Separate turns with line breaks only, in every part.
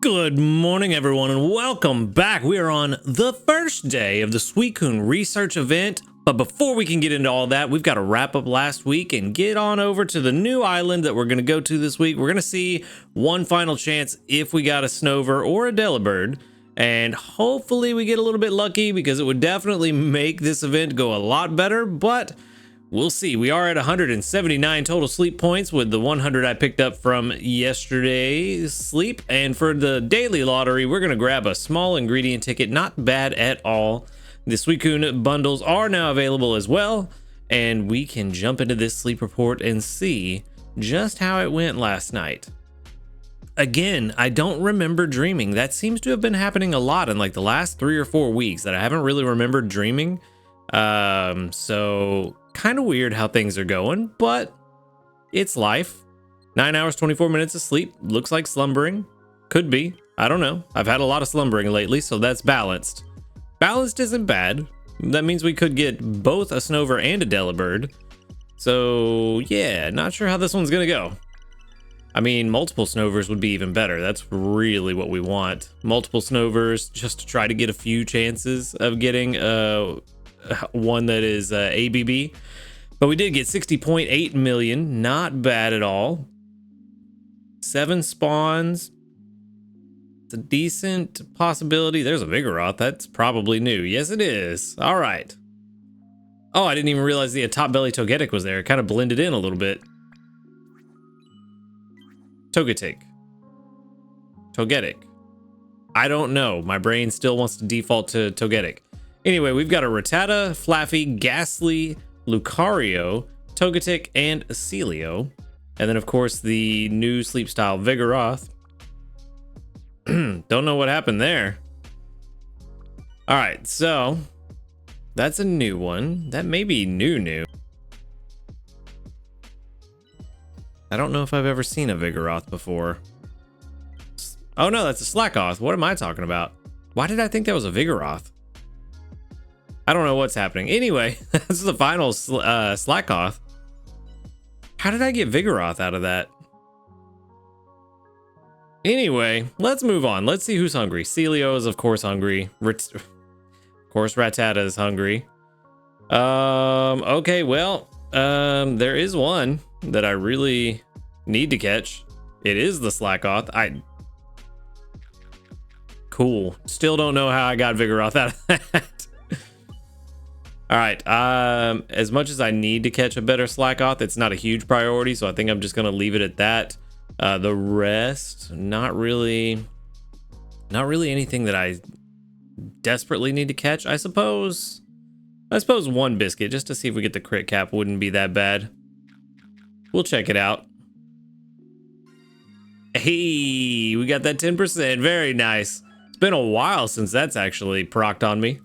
Good morning, everyone, and welcome back. We are on the first day of the Suicune research event. But before we can get into all that, we've got to wrap up last week and get on over to the new island that we're going to go to this week. We're going to see one final chance if we got a Snover or a Delibird. And hopefully we get a little bit lucky because it would definitely make this event go a lot better. But we'll see. We are at 179 total sleep points with the 100 I picked up from yesterday's sleep. And for the daily lottery, we're going to grab a small ingredient ticket. Not bad at all. The Suicune bundles are now available as well. And we can jump into this sleep report and see just how it went last night. Again, I don't remember dreaming. That seems to have been happening a lot in like the last 3 or 4 weeks that I haven't really remembered dreaming. So kind of weird how things are going, but it's life. 9 hours, 24 minutes of sleep. Looks like slumbering. Could be. I don't know. I've had a lot of slumbering lately, so that's balanced. Balanced isn't bad. That means we could get both a Snover and a Delibird. So yeah, not sure how this one's gonna go. I mean, multiple Snovers would be even better. That's really what we want. Multiple Snovers just to try to get a few chances of getting one that is ABB. But we did get 60.8 million. Not bad at all. 7 spawns. It's a decent possibility. There's a Vigoroth. That's probably new. Yes, it is. All right. Oh, I didn't even realize the top belly Togetic was there. It kind of blended in a little bit. Togetic. I don't know. My brain still wants to default to Togetic. Anyway, we've got a Rattata, Flaffy, Ghastly, Lucario, Togetic, and Celio. And then, of course, the new sleep style Vigoroth. Don't know what happened there. All right, so that's a new one. That may be new. I don't know if I've ever seen a Vigoroth before. Oh no, that's a Slackoth. What am I talking about? Why did I think that was a Vigoroth? I don't know what's happening. Anyway, that's the final Slackoth. How did I get Vigoroth out of that? Anyway, let's move on. Let's see who's hungry. Celio is of course hungry. Of course, Rattata is hungry. Okay, well, there is one that I really need to catch. It is the Slackoth. Cool. Still don't know how I got Vigoroth out of that. All right. As much as I need to catch a better Slackoth, it's not a huge priority, so I think I'm just gonna leave it at that. The rest, not really anything that I desperately need to catch. I suppose one biscuit just to see if we get the crit cap wouldn't be that bad. We'll check it out. Hey, we got that 10%. Very nice. It's been a while since that's actually procced on me.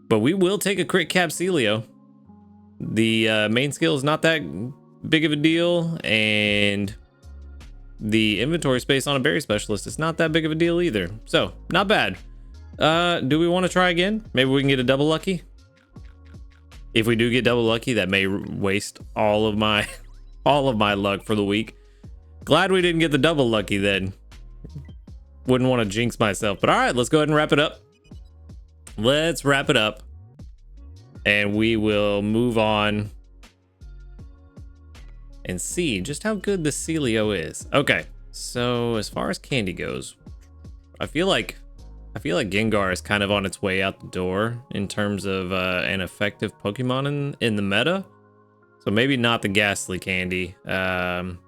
But we will take a crit cap Celio. The main skill is not that big of a deal. And the inventory space on a berry specialist is not that big of a deal either. So, not bad. Do we want to try again? Maybe we can get a double lucky? If we do get double lucky, that may waste all of my luck for the week. Glad we didn't get the double lucky then. Wouldn't want to jinx myself. But all right, let's go ahead and wrap it up. Let's wrap it up. And we will move on and see just how good the Celio is. Okay, so as far as candy goes, I feel like Gengar is kind of on its way out the door in terms of an effective Pokemon in the meta. So maybe not the Ghastly candy. Either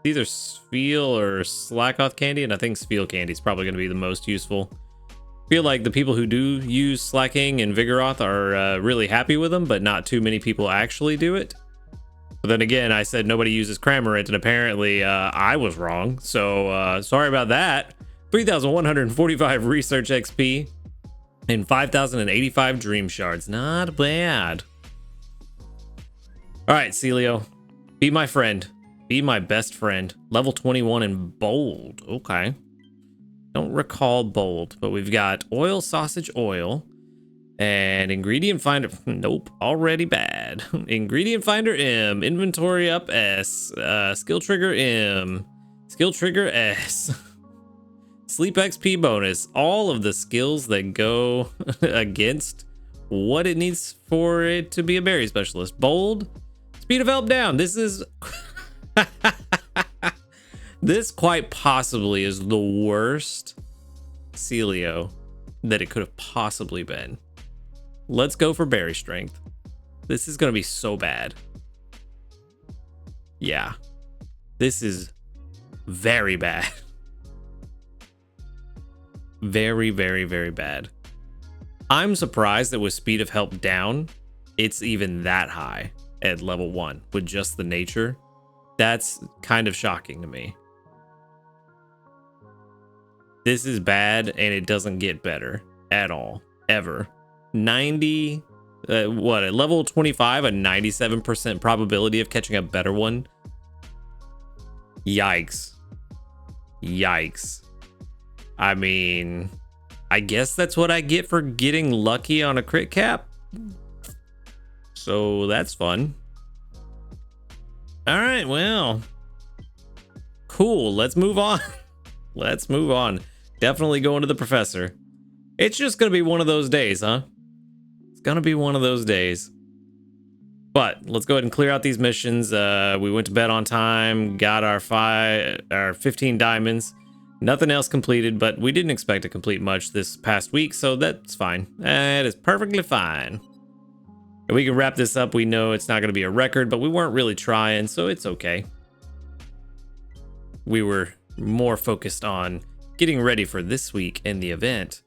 Spheal or Slackoth candy, and I think Spheal candy is probably going to be the most useful. Feel like the people who do use Slacking and Vigoroth are really happy with them, but not too many people actually do it. But then again, I said nobody uses Cramorant, and apparently I was wrong. So sorry about that. 3,145 research XP and 5,085 dream shards. Not bad. All right, Celio, be my friend. Be my best friend. Level 21 in bold. Okay. Don't recall bold, but we've got oil, sausage, oil, and ingredient finder. Nope, already bad. Ingredient finder M, inventory up S, skill trigger M, skill trigger S. sleep XP bonus. All of the skills that go against what it needs for it to be a berry specialist. Bold, speed of help down. This is this quite possibly is the worst Celio that it could have possibly been. Let's go for berry strength. This is gonna be so bad. Yeah, this is very bad. Very, very, very bad. I'm surprised that with speed of help down, it's even that high at level 1 with just the nature. That's kind of shocking to me. This is bad and it doesn't get better at all, ever. 90, at level 25, a 97% probability of catching a better one. Yikes. Yikes. I mean, I guess that's what I get for getting lucky on a crit cap. So that's fun. All right, well, cool. Let's move on. Let's move on. Definitely going to the professor. It's just going to be one of those days, huh? It's going to be one of those days. But let's go ahead and clear out these missions. We went to bed on time, got our 15 diamonds. Nothing else completed, but we didn't expect to complete much this past week, so that's fine. That is perfectly fine. And we can wrap this up. We know it's not going to be a record, but we weren't really trying, so it's okay. We were more focused on getting ready for this week and the event.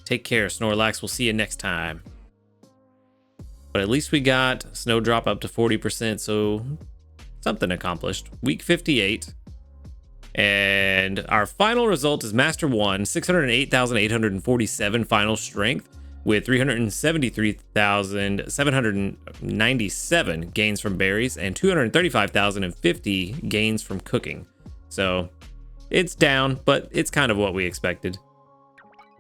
Take care, Snorlax. We'll see you next time. But at least we got Snowdrop up to 40%, so something accomplished. Week 58. And our final result is Master 1, 608,847 final strength with 373,797 gains from berries and 235,050 gains from cooking. So it's down, but it's kind of what we expected.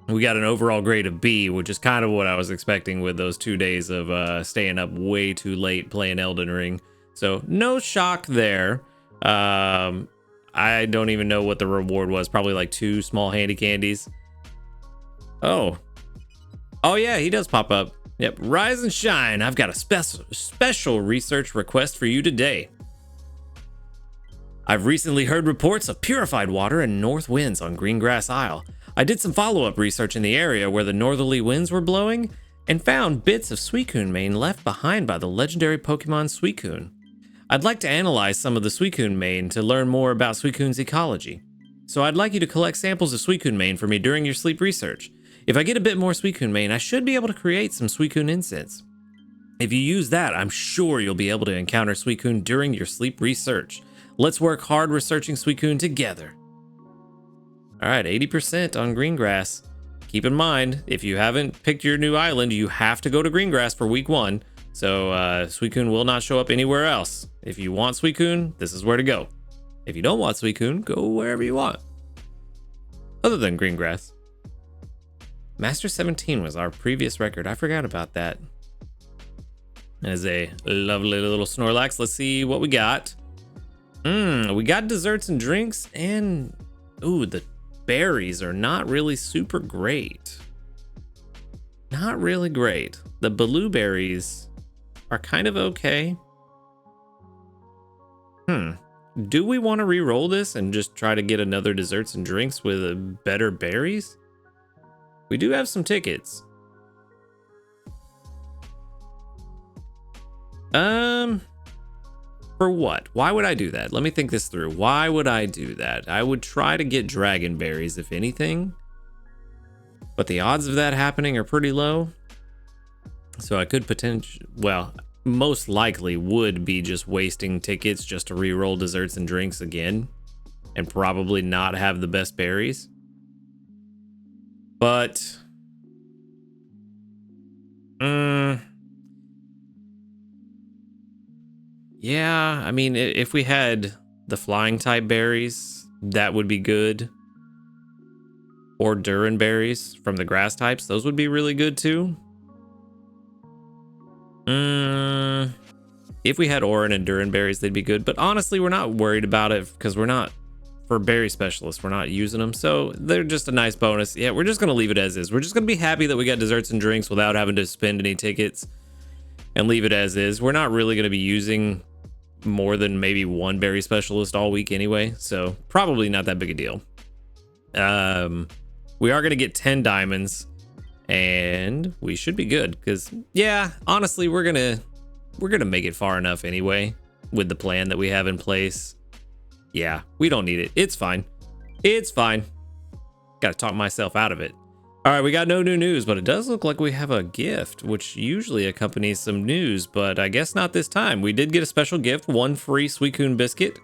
We got an overall grade of B, which is kind of what I was expecting with those 2 days of staying up way too late playing Elden Ring. So no shock there. I don't even know what the reward was. Probably like 2 small handy candies. Oh yeah, he does pop up. Yep, rise and shine. I've got a special research request for you today. I've recently heard reports of purified water and north winds on Greengrass Isle. I did some follow-up research in the area where the northerly winds were blowing and found bits of Suicune mane left behind by the legendary Pokemon Suicune. I'd like to analyze some of the Suicune mane to learn more about Suicune's ecology. So I'd like you to collect samples of Suicune mane for me during your sleep research. If I get a bit more Suicune mane, I should be able to create some Suicune incense. If you use that, I'm sure you'll be able to encounter Suicune during your sleep research. Let's work hard researching Suicune together. All right, 80% on Greengrass. Keep in mind, if you haven't picked your new island, you have to go to Greengrass for week 1. So Suicune will not show up anywhere else. If you want Suicune, this is where to go. If you don't want Suicune, go wherever you want. Other than Greengrass. Master 17 was our previous record. I forgot about that. As a lovely little Snorlax, let's see what we got. We got desserts and drinks, and ooh, the berries are not really super great. Not really great. The blueberries are kind of okay. Do we want to re-roll this and just try to get another desserts and drinks with better berries? We do have some tickets. For what? Why would I do that? Let me think this through. Why would I do that? I would try to get dragon berries if anything, but the odds of that happening are pretty low. So I could potentially, well, most likely would be just wasting tickets just to re-roll desserts and drinks again and probably not have the best berries. But yeah, I mean, if we had the flying type berries, that would be good. Or Durin berries from the grass types, those would be really good too. If we had Orin and Durin berries, they'd be good. But honestly, we're not worried about it because we're not for berry specialists. We're not using them, so they're just a nice bonus. Yeah, we're just gonna leave it as is. We're just gonna be happy that we got desserts and drinks without having to spend any tickets, and leave it as is. We're not really gonna be using more than maybe one berry specialist all week anyway, so probably not that big a deal. We are gonna get 10 diamonds, and we should be good, because yeah, honestly, we're gonna make it far enough anyway with the plan that we have in place. Yeah, we don't need it. It's fine. It's fine. Gotta talk myself out of it. All right, we got no new news, but it does look like we have a gift, which usually accompanies some news, but I guess not this time. We did get a special gift, one free Suicune biscuit.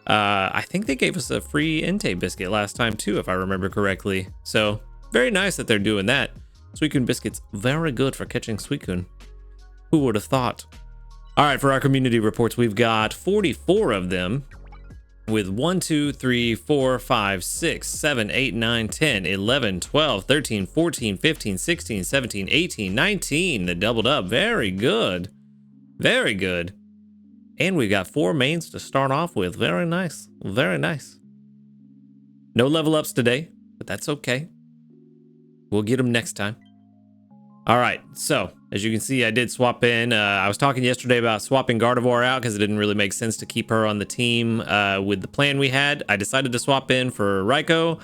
I think they gave us a free Entei biscuit last time too, if I remember correctly. So very nice that they're doing that. Suicune biscuits, very good for catching Suicune. Who would have thought? All right, for our community reports, we've got 44 of them, with 1, 2, 3, 4, 5, 6, 7, 8, 9, 10, 11, 12, 13, 14, 15, 16, 17, 18, 19 that doubled up. Very good. Very good. And we got 4 mains to start off with. Very nice. Very nice. No level ups today, but that's okay. We'll get them next time. All right, so as you can see, I did swap in. I was talking yesterday about swapping Gardevoir out because it didn't really make sense to keep her on the team with the plan we had. I decided to swap in for Raikou,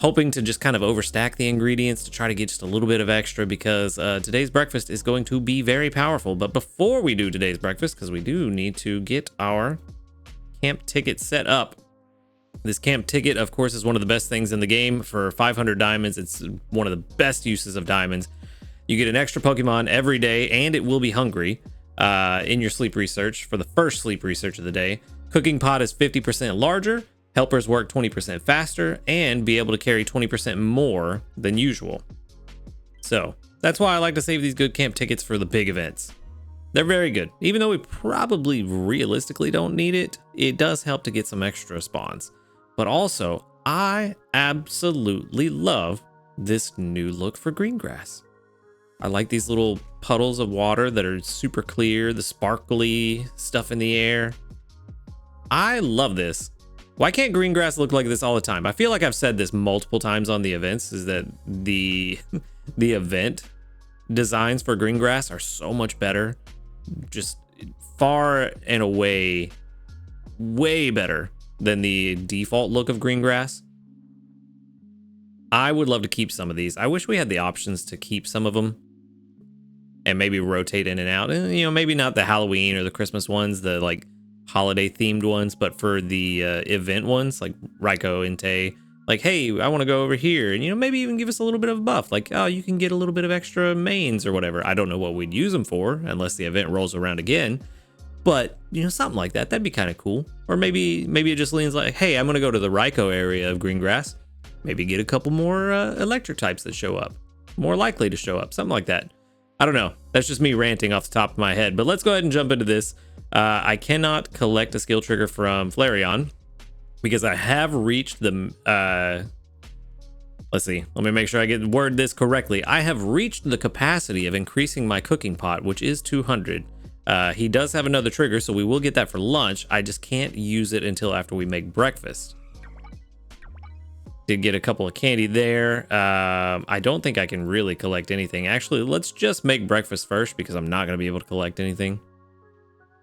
hoping to just kind of overstack the ingredients to try to get just a little bit of extra, because today's breakfast is going to be very powerful. But before we do today's breakfast, because we do need to get our camp ticket set up. This camp ticket, of course, is one of the best things in the game. For 500 diamonds, it's one of the best uses of diamonds. You get an extra Pokemon every day, and it will be hungry in your sleep research for the first sleep research of the day. Cooking pot is 50% larger, helpers work 20% faster, and be able to carry 20% more than usual. So that's why I like to save these good camp tickets for the big events. They're very good. Even though we probably realistically don't need it, it does help to get some extra spawns. But also, I absolutely love this new look for green grass. I like these little puddles of water that are super clear, the sparkly stuff in the air. I love this. Why can't green grass look like this all the time? I feel like I've said this multiple times on the events, is that the event designs for green grass are so much better. Just far and away, way better than the default look of green grass. I would love to keep some of these. I wish we had the options to keep some of them and maybe rotate in and out. And, you know, maybe not the Halloween or the Christmas ones, the like holiday themed ones, but for the event ones like Raikou, Entei, like, hey, I want to go over here, and, you know, maybe even give us a little bit of a buff, like, oh, you can get a little bit of extra mains or whatever. I don't know what we'd use them for unless the event rolls around again, but, you know, something like that, that'd be kind of cool. Or maybe it just leans like, hey, I'm gonna go to the Raikou area of green grass, maybe get a couple more electric types that show up, more likely to show up, something like that. I don't know. That's just me ranting off the top of my head, but let's go ahead and jump into this. I cannot collect a skill trigger from Flareon because I have reached the, let's see, let me make sure I word this correctly. I have reached the capacity of increasing my cooking pot, which is 200. He does have another trigger, so we will get that for lunch. I just can't use it until after we make breakfast. Did get a couple of candy there. I don't think I can really collect anything. Actually, let's just make breakfast first because I'm not going to be able to collect anything.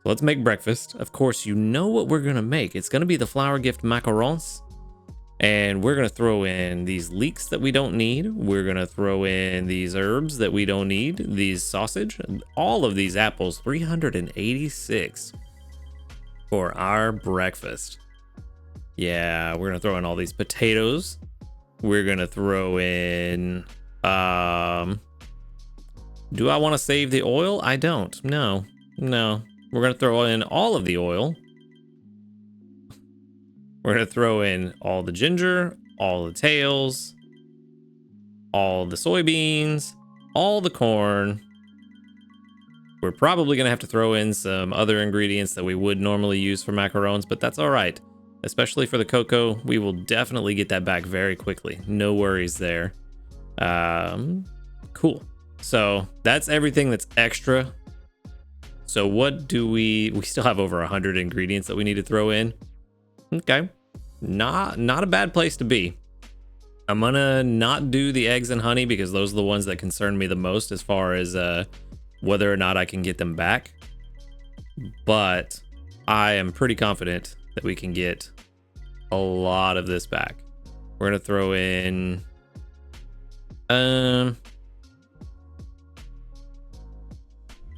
So let's make breakfast. Of course, you know what we're going to make. It's going to be the flower gift macarons. And we're going to throw in these leeks that we don't need. We're going to throw in these herbs that we don't need. These sausage. All of these apples. 386 for our breakfast. Yeah, we're gonna throw in all these potatoes. We're gonna throw in, do I want to save the oil? I don't. No. We're gonna throw in all of the oil. We're gonna throw in all the ginger, all the tails, all the soybeans, all the corn. We're probably gonna have to throw in some other ingredients that we would normally use for macarons, but that's all right. Especially for the cocoa, we will definitely get that back very quickly. No worries there. Cool. So that's everything that's extra. So what do we still have over 100 ingredients that we need to throw in. Okay. not a bad place to be. I'm gonna not do the eggs and honey because those are the ones that concern me the most as far as whether or not I can get them back. But I am pretty confident that we can get a lot of this back. We're gonna throw in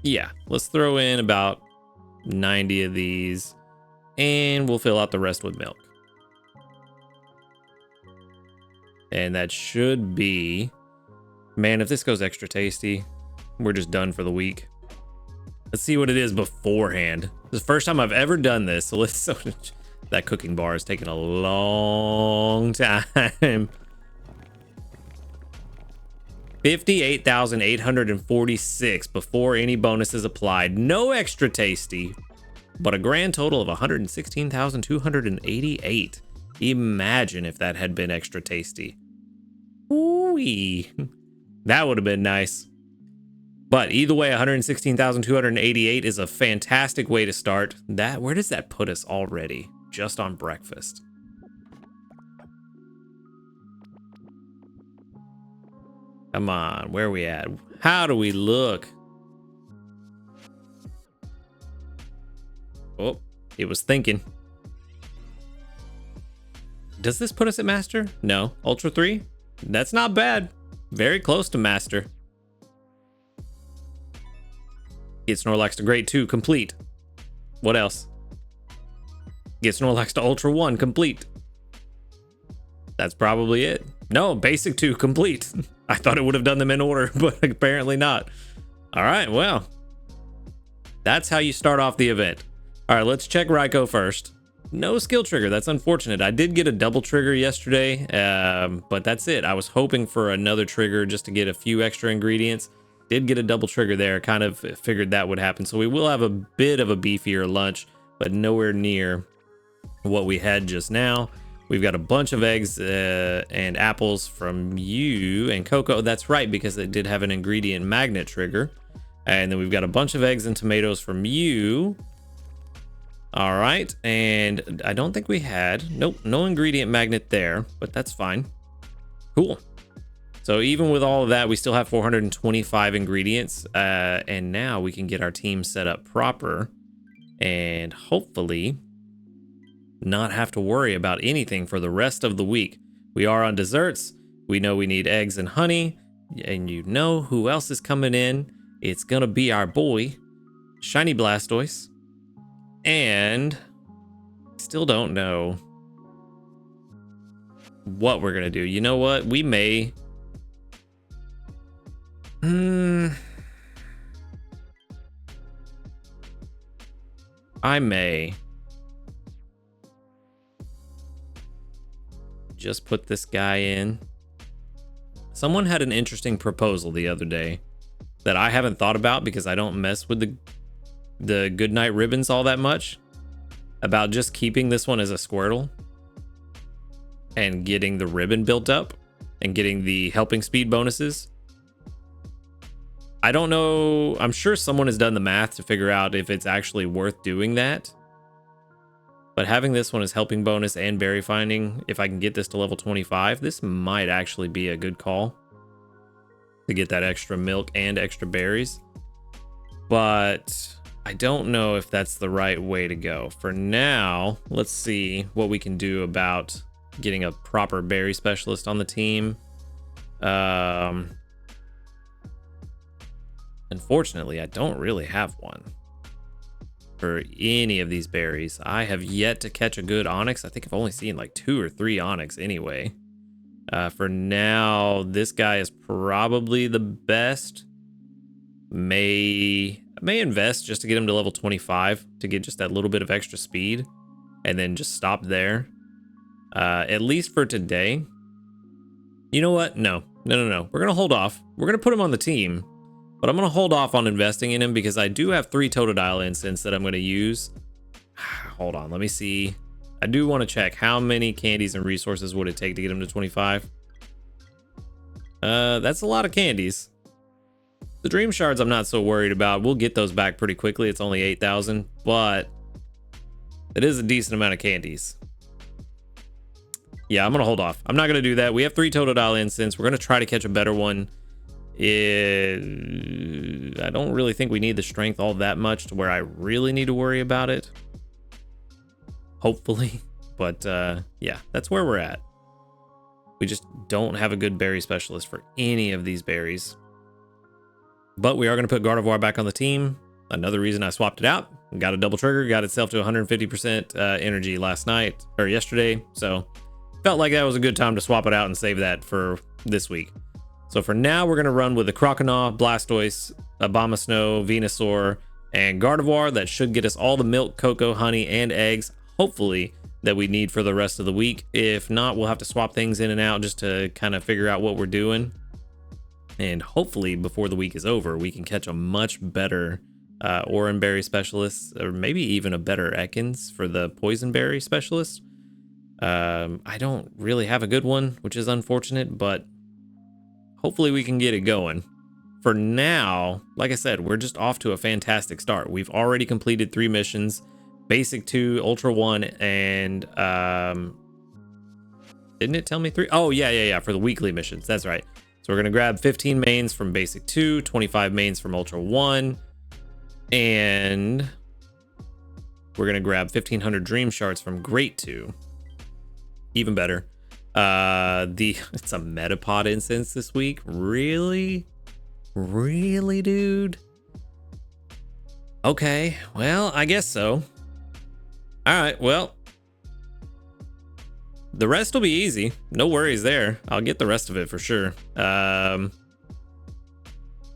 yeah, let's throw in about 90 of these and we'll fill out the rest with milk. And that should be, man, if this goes extra tasty, we're just done for the week. Let's see what it is beforehand. This is the first time I've ever done this, so let's that cooking bar is taking a long time. 58,846 before any bonuses applied. No extra tasty, but a grand total of 116,288. Imagine if that had been extra tasty. Ooh-wee. That would have been nice. But either way, 116,288 is a fantastic way to start. Where does that put us already? Just on breakfast. Come on, where are we at? How do we look? Oh, it was thinking. Does this put us at master? No. Ultra 3? That's not bad. Very close to master. Get Snorlax to grade 2 complete. What else? Get Snorlax to Ultra 1 complete. That's probably it. No, basic 2 complete. I thought it would have done them in order, but apparently not. All right, well, that's how you start off the event. All right, let's check Raikou first. No skill trigger. That's unfortunate. I did get a double trigger yesterday, but that's it. I was hoping for another trigger just to get a few extra ingredients. Did get a double trigger there. Kind of figured that would happen. So we will have a bit of a beefier lunch, but nowhere near what we had just now. We've got a bunch of eggs and apples from you and Coco. That's right, because it did have an ingredient magnet trigger. And then we've got a bunch of eggs and tomatoes from you. All right, and I don't think we had, nope, no ingredient magnet there, but that's fine. Cool. So even with all of that, we still have 425 ingredients, and now we can get our team set up proper and hopefully not have to worry about anything for the rest of the week. We are on desserts. We know we need eggs and honey, and you know who else is coming in. It's gonna be our boy, Shiny Blastoise. And still don't know what we're gonna do. You know what? We may. I may just put this guy in. Someone had an interesting proposal the other day that I haven't thought about because I don't mess with the goodnight ribbons all that much, about just keeping this one as a Squirtle and getting the ribbon built up and getting the helping speed bonuses. I don't know. I'm sure someone has done the math to figure out if it's actually worth doing that. But having this one as helping bonus and berry finding, if I can get this to level 25, this might actually be a good call to get that extra milk and extra berries. But I don't know if that's the right way to go. For now, let's see what we can do about getting a proper berry specialist on the team. Unfortunately, I don't really have one for any of these berries. I have yet to catch a good Onyx. I think I've only seen like 2 or 3 Onyx anyway. For now, this guy is probably the best. I may invest just to get him to level 25 to get just that little bit of extra speed and then just stop there. At least for today. You know what? No. We're going to hold off. We're going to put him on the team, but I'm going to hold off on investing in him because I do have 3 Totodile incense that I'm going to use. Hold on. Let me see. I do want to check how many candies and resources would it take to get him to 25. That's a lot of candies. The dream shards I'm not so worried about. We'll get those back pretty quickly. It's only 8,000, but it is a decent amount of candies. Yeah, I'm gonna hold off. I'm not gonna do that. We have 3 Totodile incense. We're gonna try to catch a better one. I don't really think we need the strength all that much to where I really need to worry about it. Hopefully. But yeah, that's where we're at. We just don't have a good berry specialist for any of these berries. But we are going to put Gardevoir back on the team. Another reason I swapped it out. Got a double trigger, got itself to 150% energy last night or yesterday. So felt like that was a good time to swap it out and save that for this week. So for now, we're going to run with the Croconaw, Blastoise, Abomasnow, Venusaur, and Gardevoir. That should get us all the milk, cocoa, honey, and eggs, hopefully, that we need for the rest of the week. If not, we'll have to swap things in and out just to kind of figure out what we're doing. And hopefully, before the week is over, we can catch a much better Oran Berry specialist, or maybe even a better Ekans for the Poison Berry specialist. I don't really have a good one, which is unfortunate, but hopefully we can get it going. For now, like I said, we're just off to a fantastic start. We've already completed 3 missions, Basic 2, Ultra 1, and didn't it tell me 3? Oh, yeah, for the weekly missions. That's right. So we're going to grab 15 mains from Basic 2, 25 mains from Ultra 1, and we're going to grab 1,500 Dream Shards from Great 2. Even better. It's a Metapod instance this week. Really, dude? Okay, well, I guess so. All right, well, the rest will be easy. No worries there. I'll get the rest of it for sure.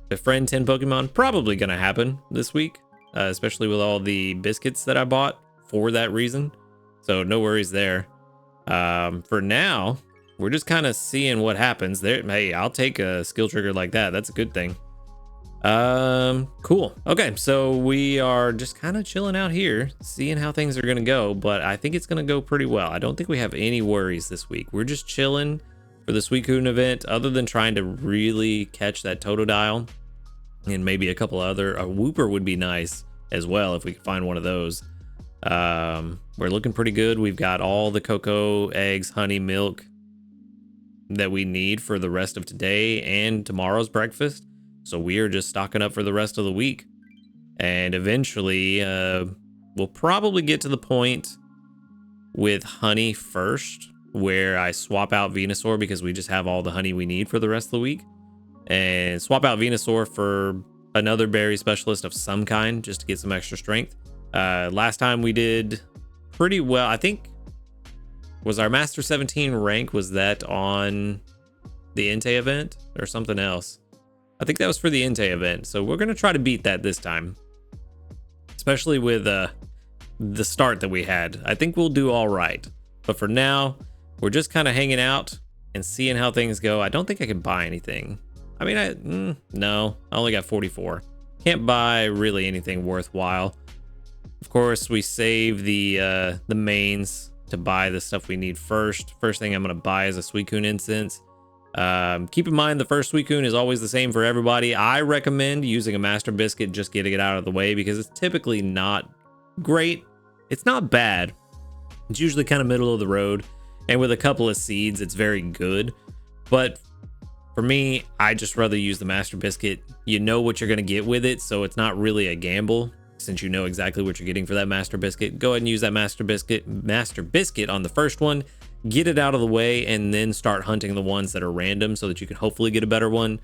Befriend 10 Pokemon, probably gonna happen this week, especially with all the biscuits that I bought for that reason. So no worries there. For now, we're just kind of seeing what happens there. Hey, I'll take a skill trigger like that. That's a good thing. Cool. Okay, so we are just kind of chilling out here, seeing how things are gonna go, but I think it's gonna go pretty well. I don't think we have any worries this week. We're just chilling for the Suicune event, other than trying to really catch that Totodile and maybe a couple other. A Wooper would be nice as well if we could find one of those. We're looking pretty good. We've got all the cocoa, eggs, honey, milk that we need for the rest of today and tomorrow's breakfast. So we are just stocking up for the rest of the week. And eventually, we'll probably get to the point with honey first, where I swap out Venusaur because we just have all the honey we need for the rest of the week. And swap out Venusaur for another berry specialist of some kind, just to get some extra strength. Last time we did pretty well. I think, was our Master 17 rank, was that on the Entei event or something else? I think that was for the Entei event. So we're going to try to beat that this time, especially with the start that we had. I think we'll do all right. But for now, we're just kind of hanging out and seeing how things go. I don't think I can buy anything. I mean, no, I only got 44. Can't buy really anything worthwhile. Of course, we save the mains to buy the stuff we need first. First thing I'm going to buy is a Suicune incense. Keep in mind, the first Suicune is always the same for everybody. I recommend using a Master Biscuit, just getting it out of the way, because it's typically not great. It's not bad. It's usually kind of middle of the road. And with a couple of seeds, it's very good. But for me, I just rather use the Master Biscuit. You know what you're going to get with it, so it's not really a gamble. Since you know exactly what you're getting for that Master Biscuit, go ahead and use that Master Biscuit on the first one. Get it out of the way, and then start hunting the ones that are random so that you can hopefully get a better one.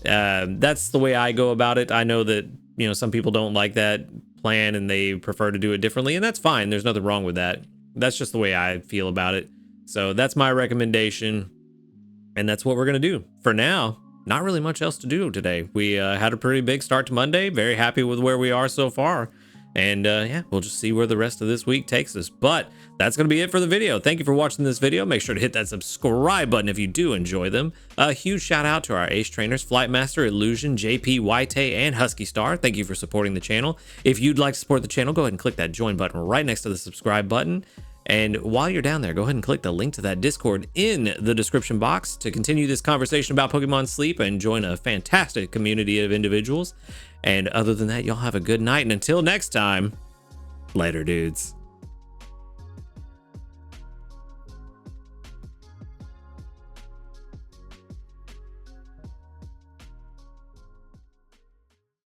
That's the way I go about it. I know that, you know, some people don't like that plan and they prefer to do it differently, and that's fine. There's nothing wrong with that. That's just the way I feel about it. So that's my recommendation, and that's what we're going to do. For now, not really much else to do today. We had a pretty big start to Monday. Very happy with where we are so far. And yeah, we'll just see where the rest of this week takes us. But that's going to be it for the video. Thank you for watching this video. Make sure to hit that subscribe button if you do enjoy them. A huge shout out to our ace trainers, Flightmaster, Illusion, JP, Waite, and Husky Star. Thank you for supporting the channel. If you'd like to support the channel, go ahead and click that join button right next to the subscribe button. And while you're down there, go ahead and click the link to that Discord in the description box to continue this conversation about Pokemon Sleep and join a fantastic community of individuals. And other than that, y'all have a good night. And until next time, later, dudes.